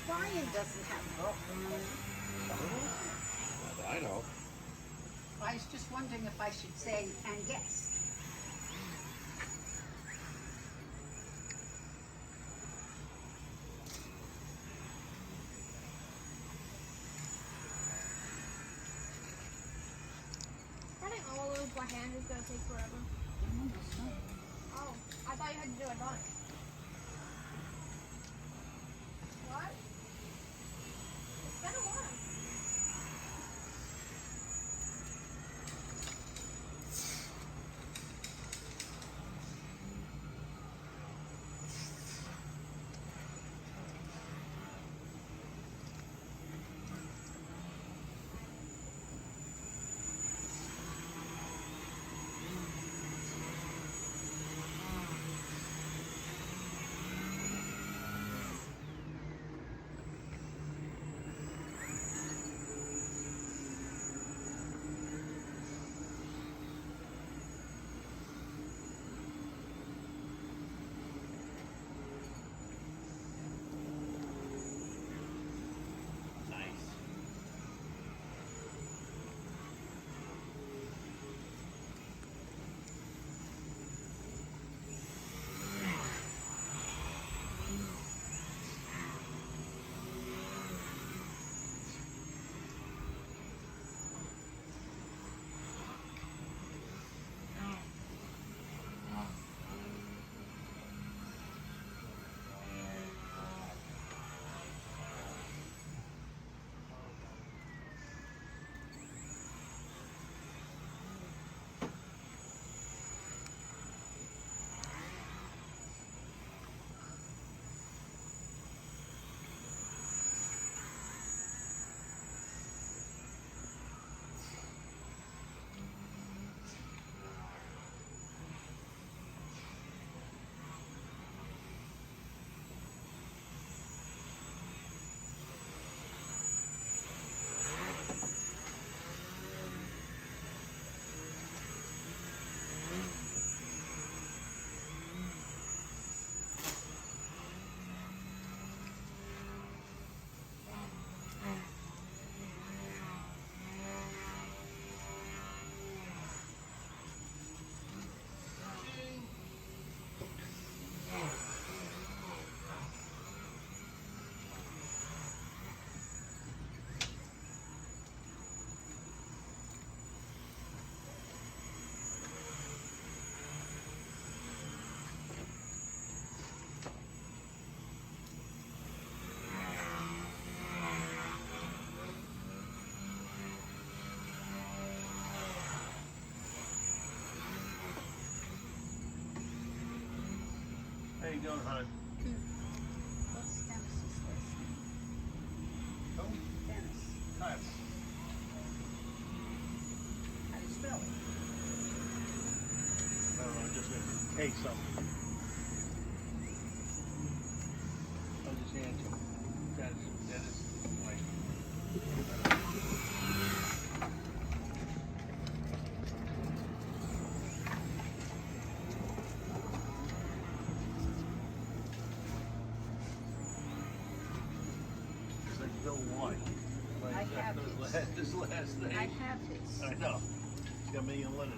Brian doesn't have both. I know. I was just wondering if I should say and guest. Cutting all those by hand is gonna take forever. Oh, I thought you had to do it done. What? It's been a while. Nice. How you doing, hon? What's Dennis's last name? Oh, Dennis. nice. How do you spell it? I don't know, just a K something. I'll just answer. Dennis, like. It's like Bill White. I have His last name. I have his. I know. He's got a million letters.